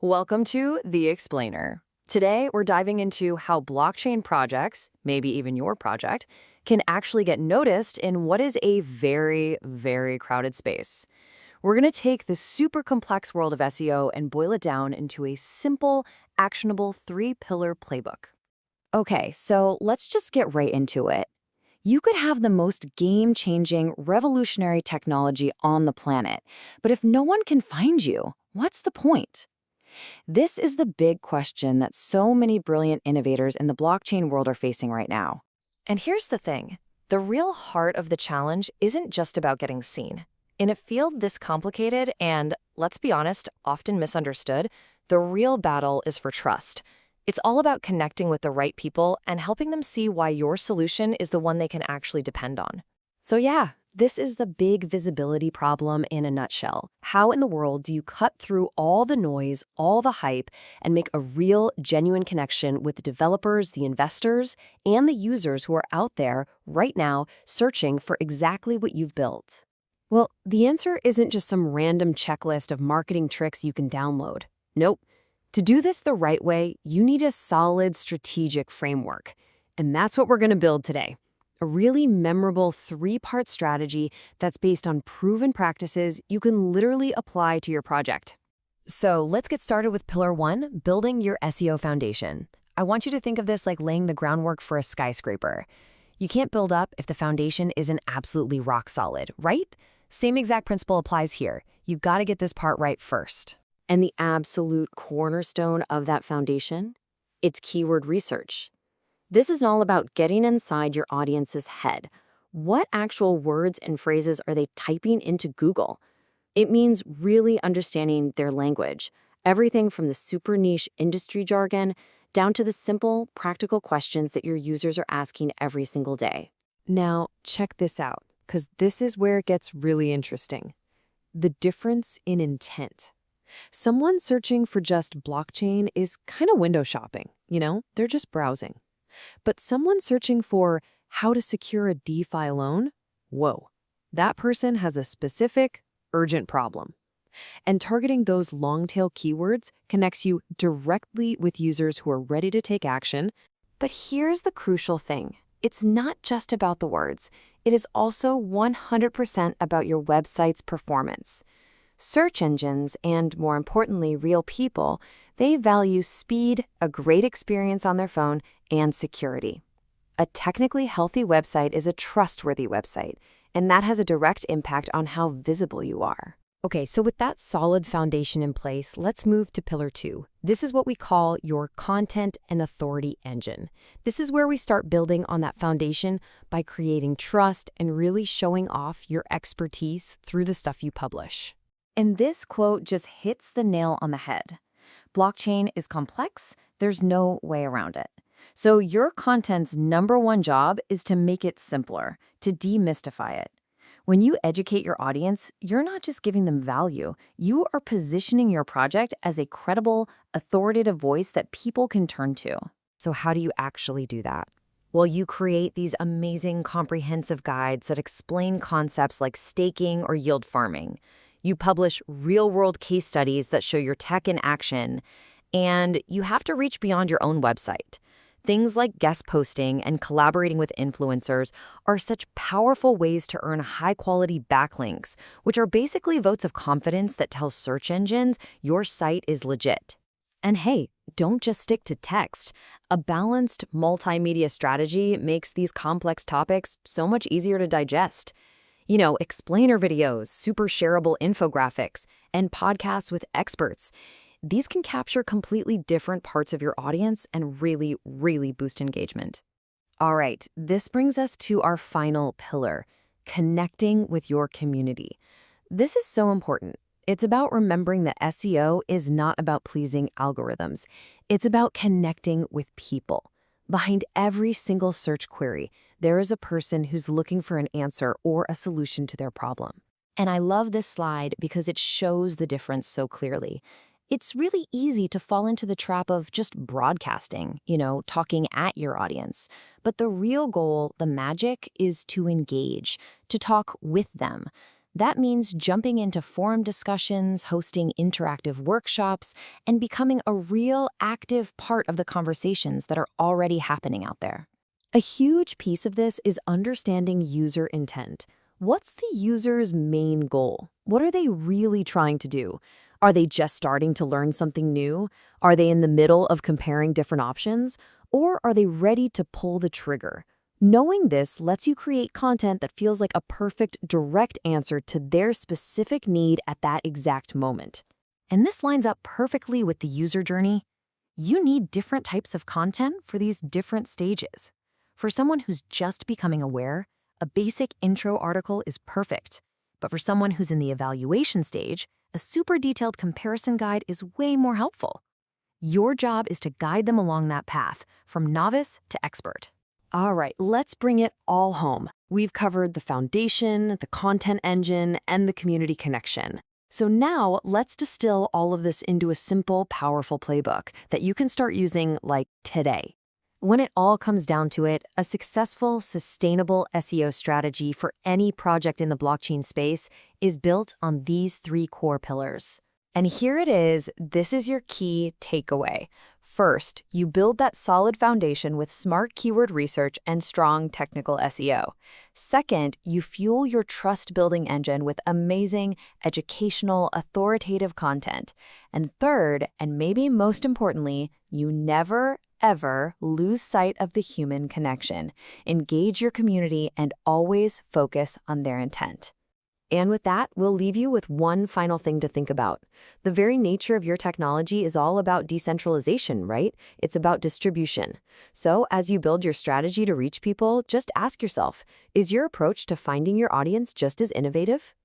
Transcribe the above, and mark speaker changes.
Speaker 1: Welcome to The Explainer. Today, we're diving into how blockchain projects, maybe even your project, can actually get noticed in what is a very, very crowded space. We're going to take the super complex world of SEO and boil it down into a simple, actionable three-pillar playbook. Okay, so let's just get right into it. You could have the most game-changing, revolutionary technology on the planet, but if no one can find you, what's the point? This is the big question that so many brilliant innovators in the blockchain world are facing right now. And here's the thing. The real heart of the challenge isn't just about getting seen. In a field this complicated and, let's be honest, often misunderstood, the real battle is for trust. It's all about connecting with the right people and helping them see why your solution is the one they can actually depend on. So yeah, this is the big visibility problem in a nutshell. How in the world do you cut through all the noise, all the hype, and make a real, genuine connection with the developers, the investors, and the users who are out there right now searching for exactly what you've built? Well, the answer isn't just some random checklist of marketing tricks you can download. Nope. To do this the right way, you need a solid strategic framework. And that's what we're going to build today. A really memorable three-part strategy that's based on proven practices you can literally apply to your project. So let's get started with Pillar 1, building your SEO foundation. I want you to think of this like laying the groundwork for a skyscraper. You can't build up if the foundation isn't absolutely rock solid, right? Same exact principle applies here. You've got to get this part right first. And the absolute cornerstone of that foundation? It's keyword research. This is all about getting inside your audience's head. What actual words and phrases are they typing into Google? It means really understanding their language, everything from the super niche industry jargon down to the simple, practical questions that your users are asking every single day. Now, check this out, because this is where it gets really interesting. The difference in intent. Someone searching for just blockchain is kind of window shopping, they're just browsing. But someone searching for how to secure a DeFi loan? Whoa, that person has a specific, urgent problem. And targeting those long-tail keywords connects you directly with users who are ready to take action. But here's the crucial thing. It's not just about the words. It is also 100% about your website's performance. Search engines, and more importantly, real people, they value speed, a great experience on their phone, and security. A technically healthy website is a trustworthy website, and that has a direct impact on how visible you are. Okay, so with that solid foundation in place, let's move to Pillar 2. This is what we call your content and authority engine. This is where we start building on that foundation by creating trust and really showing off your expertise through the stuff you publish. And this quote just hits the nail on the head. Blockchain is complex. There's no way around it. So your content's number one job is to make it simpler, to demystify it. When you educate your audience, you're not just giving them value. You are positioning your project as a credible, authoritative voice that people can turn to. So how do you actually do that? Well, you create these amazing comprehensive guides that explain concepts like staking or yield farming. You publish real-world case studies that show your tech in action, and you have to reach beyond your own website. Things like guest posting and collaborating with influencers are such powerful ways to earn high-quality backlinks, which are basically votes of confidence that tell search engines your site is legit. And hey, don't just stick to text. A balanced multimedia strategy makes these complex topics so much easier to digest. Explainer videos, super shareable infographics, and podcasts with experts. These can capture completely different parts of your audience and really, really boost engagement. All right, this brings us to our final pillar, connecting with your community. This is so important. It's about remembering that SEO is not about pleasing algorithms. It's about connecting with people. Behind every single search query, there is a person who's looking for an answer or a solution to their problem. And I love this slide because it shows the difference so clearly. It's really easy to fall into the trap of just broadcasting, talking at your audience. But the real goal, the magic, is to engage, to talk with them. That means jumping into forum discussions, hosting interactive workshops, and becoming a real active part of the conversations that are already happening out there. A huge piece of this is understanding user intent. What's the user's main goal? What are they really trying to do? Are they just starting to learn something new? Are they in the middle of comparing different options? Or are they ready to pull the trigger? Knowing this lets you create content that feels like a perfect, direct answer to their specific need at that exact moment. And this lines up perfectly with the user journey. You need different types of content for these different stages. For someone who's just becoming aware, a basic intro article is perfect. But for someone who's in the evaluation stage, a super detailed comparison guide is way more helpful. Your job is to guide them along that path, from novice to expert. All right, let's bring it all home. We've covered the foundation, the content engine, and the community connection. So now let's distill all of this into a simple, powerful playbook that you can start using like today. When it all comes down to it, a successful, sustainable SEO strategy for any project in the blockchain space is built on these 3 core pillars. And here it is. This is your key takeaway. First, you build that solid foundation with smart keyword research and strong technical SEO. Second, you fuel your trust-building engine with amazing, educational, authoritative content. And third, and maybe most importantly, you never, ever lose sight of the human connection. Engage your community and always focus on their intent. And with that, we'll leave you with one final thing to think about. The very nature of your technology is all about decentralization, right? It's about distribution. So as you build your strategy to reach people, just ask yourself, is your approach to finding your audience just as innovative?